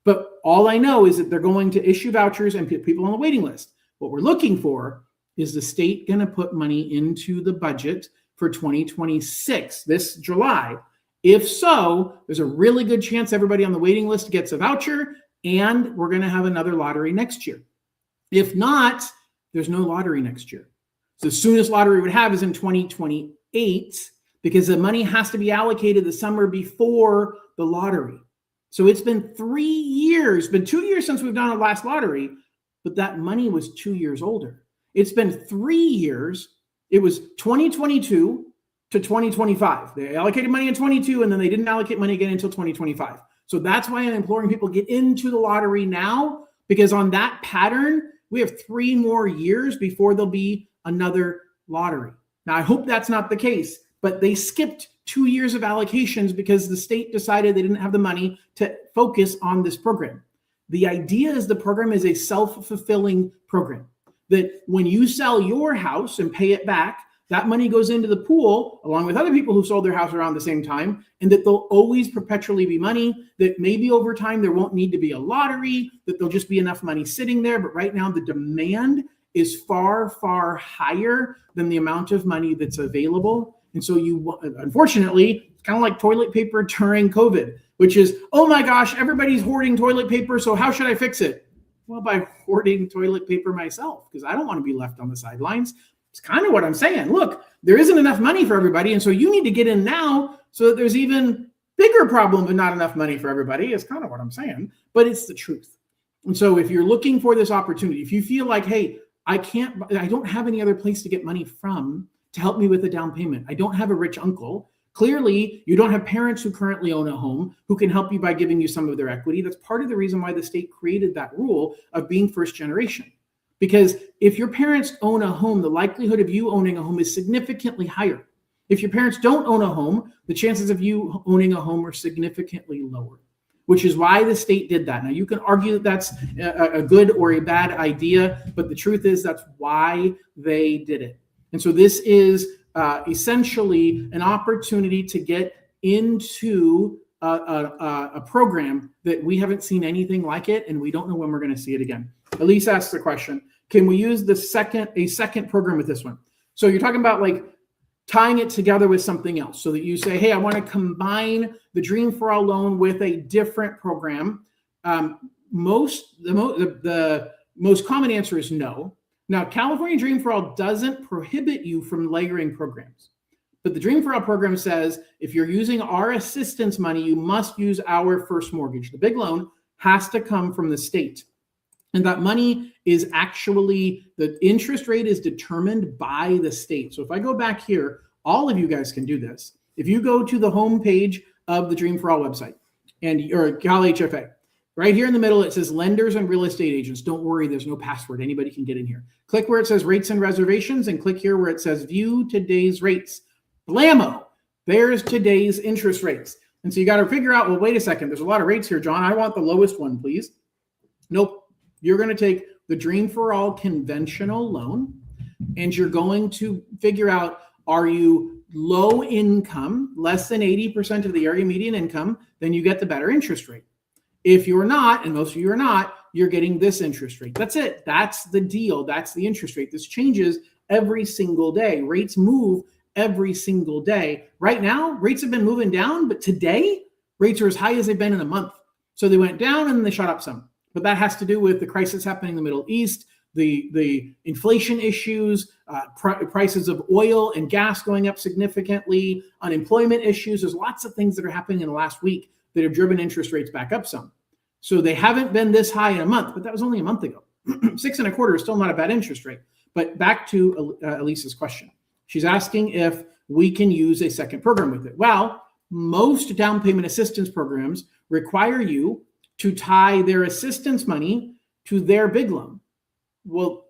But all I know is that they're going to issue vouchers and put people on the waiting list. What we're looking for is the state going to put money into the budget for 2026 this July. If so, there's a really good chance everybody on the waiting list gets a voucher, and we're going to have another lottery next year. If not, there's no lottery next year. So the soonest lottery we would have is in 2028, because the money has to be allocated the summer before the lottery. So it's been 3 years, been 2 years since we've done a last lottery, but that money was 2 years older. It's been 3 years It was 2022 to 2025. They allocated money in 22 and then they didn't allocate money again until 2025. So that's why I'm imploring people get into the lottery now, because on that pattern, we have 3 more years before there'll be another lottery. Now, I hope that's not the case, but they skipped 2 years of allocations because the state decided they didn't have the money to focus on this program. The idea is the program is a self-fulfilling program, that when you sell your house and pay it back, that money goes into the pool along with other people who sold their house around the same time, and that there'll always perpetually be money, that maybe over time there won't need to be a lottery, that there'll just be enough money sitting there. But right now the demand is far, far higher than the amount of money that's available. And so unfortunately, it's kind of like toilet paper during COVID, which is, oh my gosh, everybody's hoarding toilet paper, so how should I fix it? Well, by hoarding toilet paper myself, because I don't want to be left on the sidelines. It's kind of what I'm saying. Look, there isn't enough money for everybody, and so you need to get in now so that there's even bigger problem of not enough money for everybody. It's kind of what I'm saying, but it's the truth. And so if you're looking for this opportunity, if you feel like, hey, I don't have any other place to get money from to help me with a down payment. I don't have a rich uncle. Clearly, you don't have parents who currently own a home who can help you by giving you some of their equity. That's part of the reason why the state created that rule of being first generation. Because if your parents own a home, the likelihood of you owning a home is significantly higher. If your parents don't own a home, the chances of you owning a home are significantly lower, which is why the state did that. Now, you can argue that that's a good or a bad idea, but the truth is that's why they did it. And so this is essentially an opportunity to get into a program that we haven't seen anything like it, and we don't know when we're going to see it again. Elise asked the question, can we use a second program with this one? So you're talking about like tying it together with something else, so that you say, hey, I want to combine the Dream for All loan with a different program. The most common answer is no. Now, California Dream for All doesn't prohibit you from layering programs. But the Dream for All program says if you're using our assistance money, you must use our first mortgage. The big loan has to come from the state. And that money is actually, the interest rate is determined by the state. So if I go back here, all of you guys can do this. If you go to the home page of the Dream for All website or Cal HFA, right here in the middle, it says lenders and real estate agents. Don't worry, there's no password. Anybody can get in here. Click where it says rates and reservations and click here where it says view today's rates. Blammo, there's today's interest rates. And so you got to figure out, well, wait a second, there's a lot of rates here, John. I want the lowest one, please. Nope. You're going to take the Dream for All conventional loan, and you're going to figure out, are you low income, less than 80% of the area median income, then you get the better interest rate. If you're not, and most of you are not, you're getting this interest rate. That's it. That's the deal. That's the interest rate. This changes every single day. Rates move every single day. Right now, rates have been moving down, but today, rates are as high as they've been in a month. So they went down and then they shot up some. But that has to do with the crisis happening in the Middle East, the inflation issues, prices of oil and gas going up significantly, unemployment issues. There's lots of things that are happening in the last week that have driven interest rates back up some. So they haven't been this high in a month, but that was only a month ago. 6.25% is still not a bad interest rate. But back to Elisa's question. She's asking if we can use a second program with it. Well, most down payment assistance programs require you to tie their assistance money to their big loan. Well,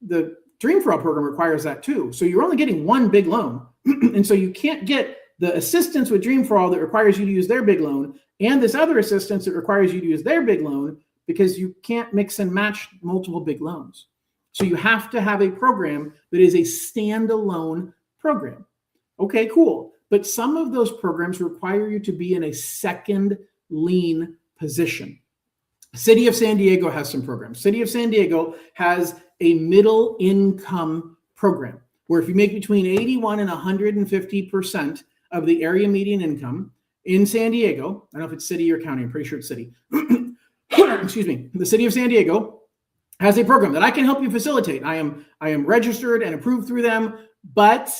the Dream for All program requires that too. So you're only getting one big loan. And so you can't get the assistance with Dream for All that requires you to use their big loan and this other assistance that requires you to use their big loan, because you can't mix and match multiple big loans. So you have to have a program that is a standalone program. Okay, cool. But some of those programs require you to be in a second lien position. City of San Diego has some programs. City of San Diego has a middle income program where if you make between 81 and 150% of the area median income in San Diego, I don't know if it's city or county, I'm pretty sure it's city. Excuse me. The City of San Diego has a program that I can help you facilitate. I am registered and approved through them, but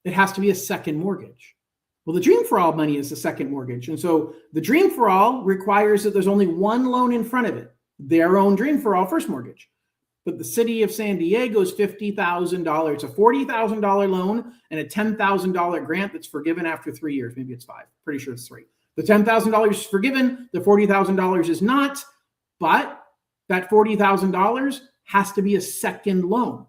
it has to be a second mortgage. Well, the Dream for All money is the second mortgage. And so the Dream for All requires that there's only one loan in front of it, their own Dream for All first mortgage. but the city of San Diego's $50,000. It's a $40,000 loan and a $10,000 grant that's forgiven after 3 years. Maybe it's 5. Pretty sure it's 3. The $10,000 is forgiven. The $40,000 is not. But that $40,000 has to be a second loan.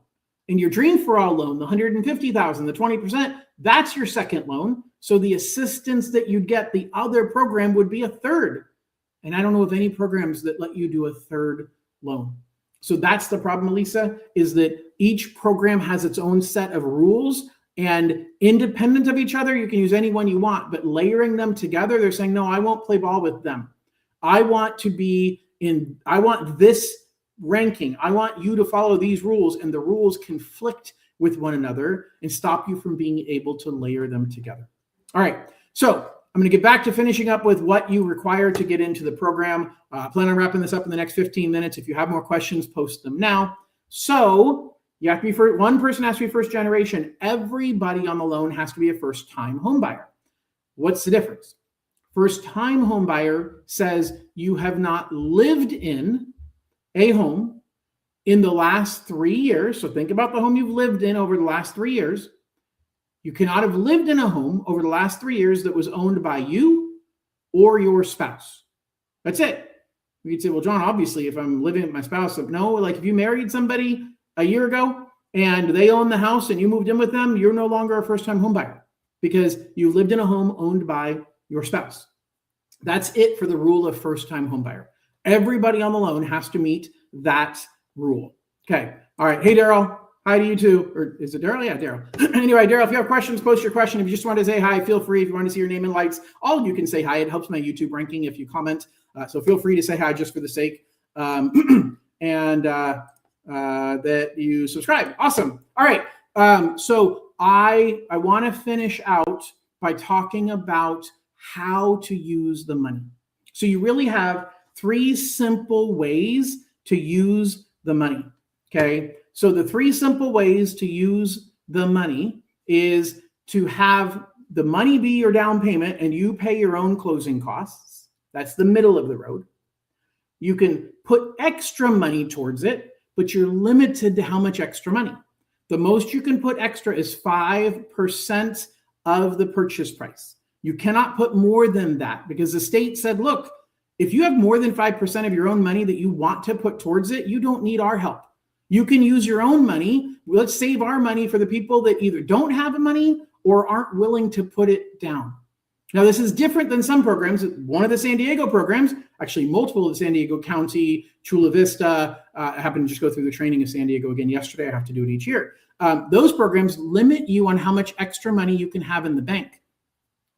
And your Dream for All loan, the $150,000, the 20%, that's your second loan. So the assistance that you'd get, the other program would be a third. And I don't know of any programs that let you do a third loan. So that's the problem, Elisa, is that each program has its own set of rules, and independent of each other, you can use any one you want, but layering them together, they're saying, no, I won't play ball with them. I want this ranking. I want you to follow these rules, and the rules conflict with one another and stop you from being able to layer them together. All right. So I'm going to get back to finishing up with what you require to get into the program. Plan on wrapping this up in the next 15 minutes. If you have more questions, post them now. So you have to be one person has to be first generation. Everybody on the loan has to be a first-time home buyer. What's the difference? First-time home buyer says you have not lived in a home in the last 3 years. So think about the home you've lived in over the last 3 years. You cannot have lived in a home over the last 3 years that was owned by you or your spouse. That's it. You'd say, well, John, obviously, if I'm living with my spouse, no, like if you married somebody a year ago and they own the house and you moved in with them, you're no longer a first-time home buyer because you lived in a home owned by your spouse. That's it for the rule of first-time home buyer. Everybody on the loan has to meet that rule. Okay. All right. Hey, Daryl. Hi to you too. Or is it Daryl? Yeah, Daryl. Anyway, Daryl, if you have questions, post your question. If you just want to say hi, feel free. If you want to see your name and lights, all of you can say hi. It helps my YouTube ranking if you comment. So feel free to say hi just for the sake and that you subscribe. Awesome. All right. So I want to finish out by talking about how to use the money. So you really have 3 simple ways to use the money. Okay. So the 3 simple ways to use the money is to have the money be your down payment and you pay your own closing costs. That's the middle of the road. You can put extra money towards it, but you're limited to how much extra money. The most you can put extra is 5% of the purchase price. You cannot put more than that because the state said, look, if you have more than 5% of your own money that you want to put towards it, you don't need our help. You can use your own money. Let's save our money for the people that either don't have the money or aren't willing to put it down. Now, this is different than some programs. One of the San Diego programs, actually multiple of the San Diego County, Chula Vista, I happened to just go through the training of San Diego again yesterday. I have to do it each year. Those programs limit you on how much extra money you can have in the bank.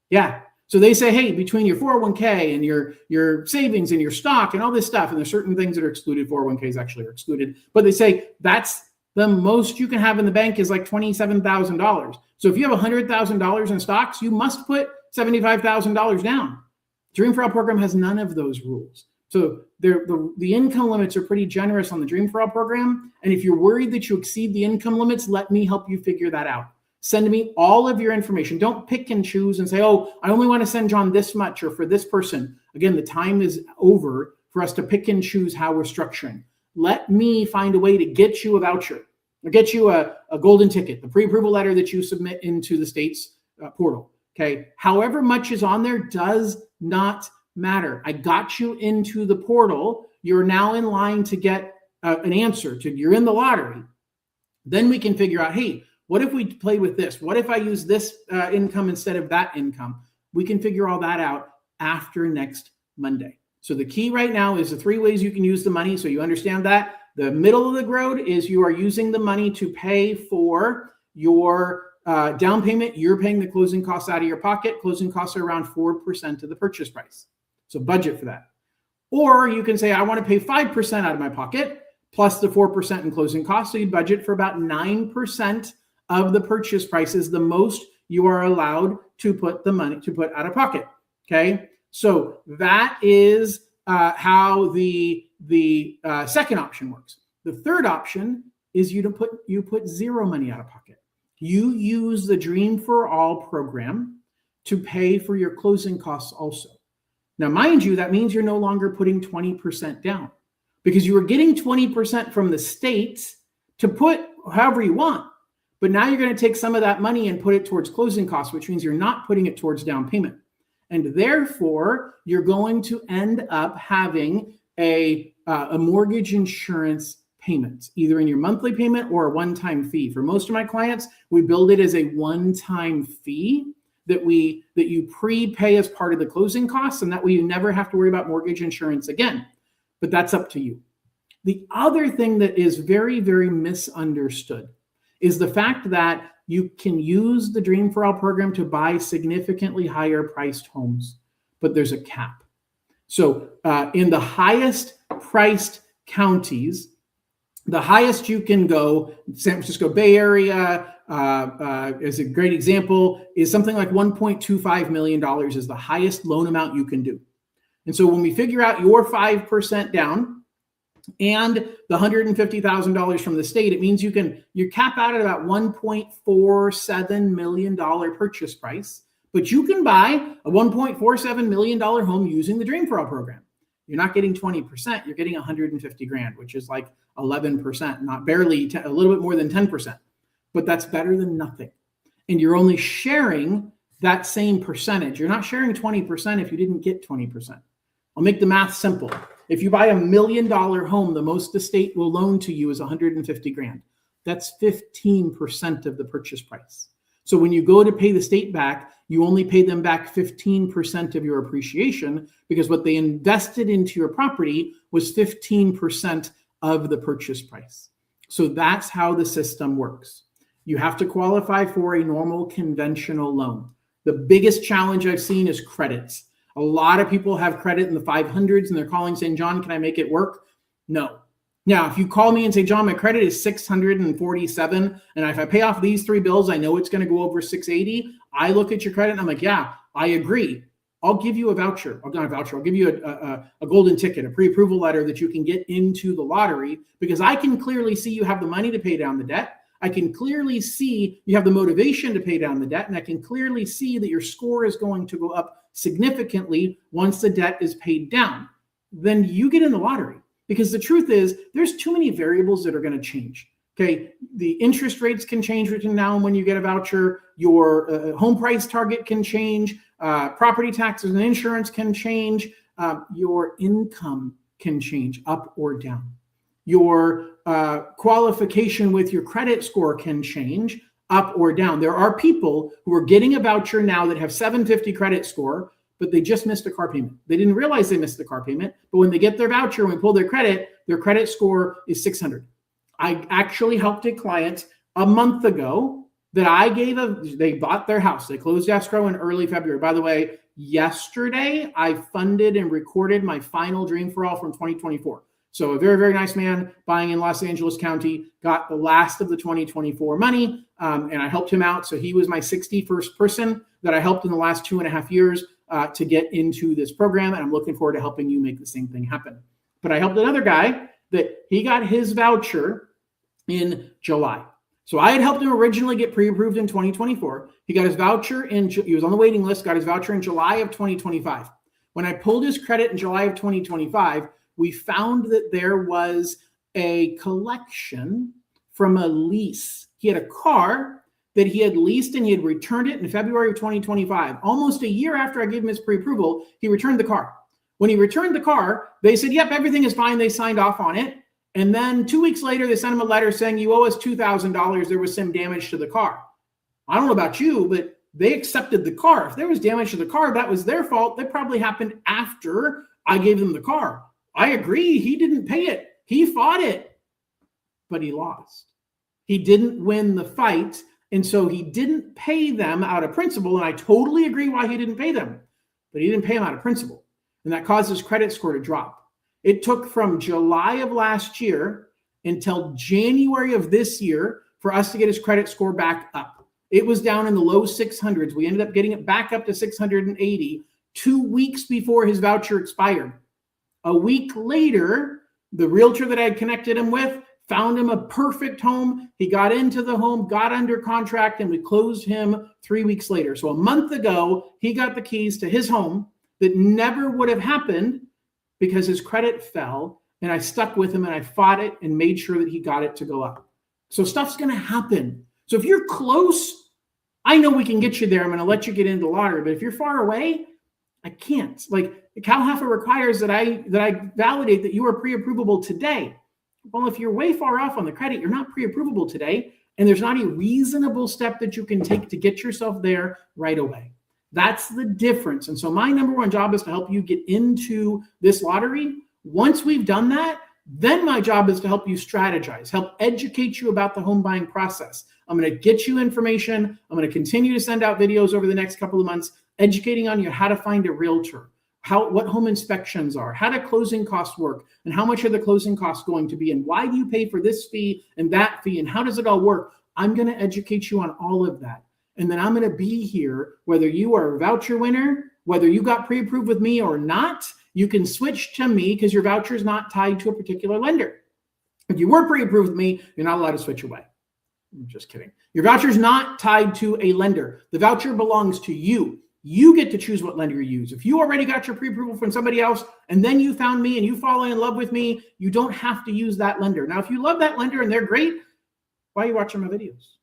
Yeah. So they say, hey, between your 401k and your savings and your stock and all this stuff, and there's certain things that are excluded, 401ks actually are excluded, but they say that's the most you can have in the bank is like $27,000. So if you have $100,000 in stocks, you must put $75,000 down. Dream for All program has none of those rules. So the income limits are pretty generous on the Dream for All program. And if you're worried that you exceed the income limits, let me help you figure that out. Send me all of your information. Don't pick and choose and say, oh, I only want to send John this much or for this person. Again, the time is over for us to pick and choose how we're structuring. Let me find a way to get you a voucher or get you a golden ticket, the pre-approval letter that you submit into the state's portal. Okay. However much is on there does not matter. I got you into the portal. You're now in line to get an answer to, you're in the lottery. Then we can figure out, hey, what if we play with this? What if I use this income instead of that income? We can figure all that out after next Monday. So the key right now is the 3 ways you can use the money. So you understand that. The middle of the road is you are using the money to pay for your down payment. You're paying the closing costs out of your pocket. Closing costs are around 4% of the purchase price. So budget for that. Or you can say, I want to pay 5% out of my pocket plus the 4% in closing costs. So you budget for about 9% of the purchase price is the most you are allowed to put the money to put out of pocket. Okay. So that is how the second option works. The third option is you put zero money out of pocket. You use the Dream for All program to pay for your closing costs also. Now, mind you, that means you're no longer putting 20% down. because you were getting 20% from the state to put however you want. But now you're going to take some of that money and put it towards closing costs, which means you're not putting it towards down payment. And therefore, you're going to end up having a mortgage insurance payment, either in your monthly payment or a one-time fee. For most of my clients, we build it as a one-time fee that you prepay as part of the closing costs, and that way you never have to worry about mortgage insurance again. But that's up to you. The other thing that is very, very misunderstood is the fact that you can use the Dream for All program to buy significantly higher priced homes, but there's a cap. So in the highest priced counties, the highest you can go, San Francisco Bay Area is a great example, is something like $1.25 million is the highest loan amount you can do. And so when we figure out your 5% down and the $150,000 from the state, it means you cap out at about $1.47 million purchase price, but you can buy a $1.47 million home using the Dream for All program. You're not getting 20%, you're getting 150 grand, which is like 11%, not barely, a little bit more than 10%, but that's better than nothing. And you're only sharing that same percentage. You're not sharing 20% if you didn't get 20%. I'll make the math simple. If you buy $1 million home, the most the state will loan to you is 150 grand. That's 15% of the purchase price. So when you go to pay the state back, you only pay them back 15% of your appreciation, because what they invested into your property was 15% of the purchase price. So that's how the system works. You have to qualify for a normal conventional loan. The biggest challenge I've seen is credits. A lot of people have credit in the 500s and they're calling saying, John, can I make it work? No. Now, if you call me and say, John, my credit is 647, and if I pay off these 3 bills, I know it's going to go over 680. I look at your credit and I'm like, yeah, I agree. I'll give you a voucher. I'll give you a golden ticket, a pre-approval letter that you can get into the lottery, because I can clearly see you have the money to pay down the debt. I can clearly see you have the motivation to pay down the debt, and I can clearly see that your score is going to go up significantly once the debt is paid down. Then you get in the lottery, because the truth is there's too many variables that are going to change. Okay, the interest rates can change between now and when you get a voucher. Your home price target can change. Property taxes and insurance can change. Your income can change up or down. Your qualification with your credit score can change up or down. There are people who are getting a voucher now that have 750 credit score, but they just missed a car payment. They didn't realize they missed the car payment, but when they get their voucher and we pull their credit score is 600. I actually helped a client a month ago that they bought their house. They closed escrow in early February. By the way, yesterday I funded and recorded my final Dream for All from 2024. So a very, very nice man buying in Los Angeles County got the last of the 2024 money, and I helped him out. So he was my 61st person that I helped in the last 2.5 years to get into this program, and I'm looking forward to helping you make the same thing happen. But I helped another guy that he got his voucher in July. So I had helped him originally get pre-approved in 2024. He got his voucher he was on the waiting list, got his voucher in July of 2025. When I pulled his credit in July of 2025, we found that there was a collection from a lease. He had a car that he had leased and he had returned it in February of 2025. Almost a year after I gave him his pre-approval, he returned the car. When he returned the car, they said, yep, everything is fine. They signed off on it. And then 2 weeks later, they sent him a letter saying, you owe us $2,000. There was some damage to the car. I don't know about you, but they accepted the car. If there was damage to the car, that was their fault. That probably happened after I gave them the car. I agree. He didn't pay it. He fought it, but he lost. He didn't win the fight. And so he didn't pay them out of principle. And I totally agree why he didn't pay them, but he didn't pay them out of principle. And that caused his credit score to drop. It took from July of last year until January of this year for us to get his credit score back up. It was down in the low 600s. We ended up getting it back up to 680 2 weeks before his voucher expired. A week later, the realtor that I had connected him with found him a perfect home. He got into the home, got under contract, and we closed him 3 weeks later. So a month ago, he got the keys to his home that never would have happened because his credit fell and I stuck with him and I fought it and made sure that he got it to go up. So stuff's going to happen. So if you're close, I know we can get you there. I'm going to let you get into the lottery. But if you're far away, I can't. Like CalHFA requires that I validate that you are pre-approvable today. Well, if you're way far off on the credit, you're not pre-approvable today, and there's not a reasonable step that you can take to get yourself there right away. That's the difference. And so my number one job is to help you get into this lottery. Once we've done that, then my job is to help you strategize, help educate you about the home buying process. I'm going to get you information. I'm going to continue to send out videos over the next couple of months, educating on you how to find a realtor, what home inspections are, how do closing costs work, and how much are the closing costs going to be, and why do you pay for this fee and that fee, and how does it all work? I'm going to educate you on all of that. And then I'm going to be here, whether you are a voucher winner, whether you got pre-approved with me or not. You can switch to me because your voucher is not tied to a particular lender. If you were pre-approved with me, you're not allowed to switch away. I'm just kidding. Your voucher is not tied to a lender. The voucher belongs to you. You get to choose what lender you use. If you already got your pre-approval from somebody else and then you found me and you fall in love with me, you don't have to use that lender. Now, if you love that lender and they're great, why are you watching my videos?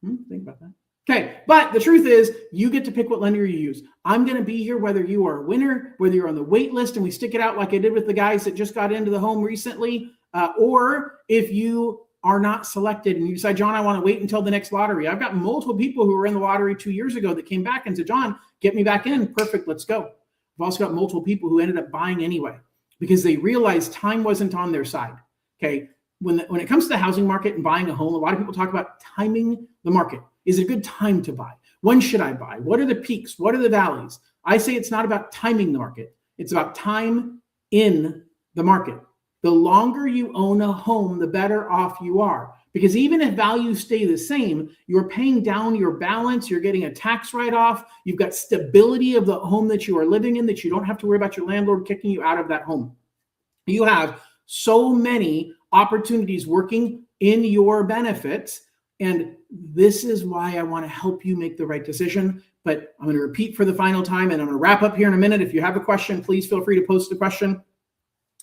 Think about that. Okay, but the truth is you get to pick what lender you use. I'm going to be here whether you are a winner, whether you're on the wait list and we stick it out like I did with the guys that just got into the home recently, or if you are not selected and you decide, John, I want to wait until the next lottery. I've got multiple people who were in the lottery 2 years ago that came back and said, John, get me back in. Perfect, let's go. I've also got multiple people who ended up buying anyway because they realized time wasn't on their side. Okay, when it comes to the housing market and buying a home, a lot of people talk about timing the market. Is it a good time to buy? When should I buy? What are the peaks? What are the valleys? I say it's not about timing the market. It's about time in the market. The longer you own a home, the better off you are. Because even if values stay the same, you're paying down your balance, you're getting a tax write-off, you've got stability of the home that you are living in, that you don't have to worry about your landlord kicking you out of that home. You have so many opportunities working in your benefit. And this is why I want to help you make the right decision. But I'm going to repeat for the final time, and I'm going to wrap up here in a minute. If you have a question, please feel free to post the question.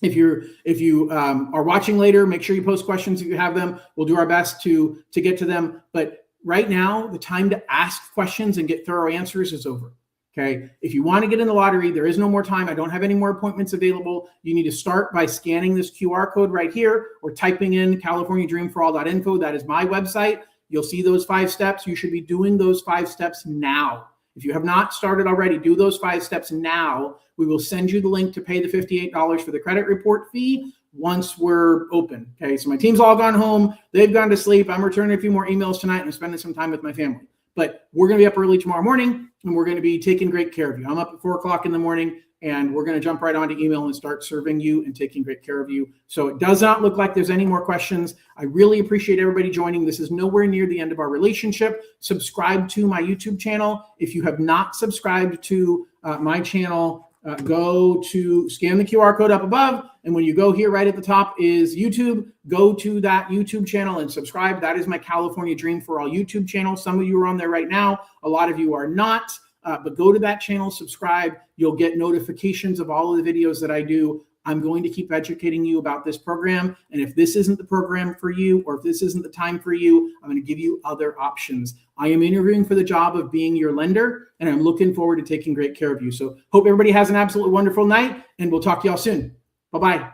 If you are watching later, make sure you post questions if you have them. We'll do our best to get to them. But right now, the time to ask questions and get thorough answers is over. Okay. If you want to get in the lottery, there is no more time. I don't have any more appointments available. You need to start by scanning this QR code right here or typing in CaliforniaDreamForAll.info. That is my website. You'll see those 5 steps. You should be doing those 5 steps now. If you have not started already, do those 5 steps now. We will send you the link to pay the $58 for the credit report fee once we're open. Okay, so my team's all gone home. They've gone to sleep. I'm returning a few more emails tonight and I'm spending some time with my family. But we're going to be up early tomorrow morning and we're going to be taking great care of you. I'm up at 4 o'clock in the morning and we're going to jump right onto email and start serving you and taking great care of you. So it does not look like there's any more questions. I really appreciate everybody joining. This is nowhere near the end of our relationship. Subscribe to my YouTube channel. If you have not subscribed to my channel, go to scan the QR code up above. And when you go here, right at the top is YouTube. Go to that YouTube channel and subscribe. That is my California Dream for All YouTube channel. Some of you are on there right now. A lot of you are not. But go to that channel, subscribe. You'll get notifications of all of the videos that I do. I'm going to keep educating you about this program. And if this isn't the program for you, or if this isn't the time for you, I'm going to give you other options. I am interviewing for the job of being your lender, and I'm looking forward to taking great care of you. So hope everybody has an absolutely wonderful night, and we'll talk to y'all soon. Bye-bye.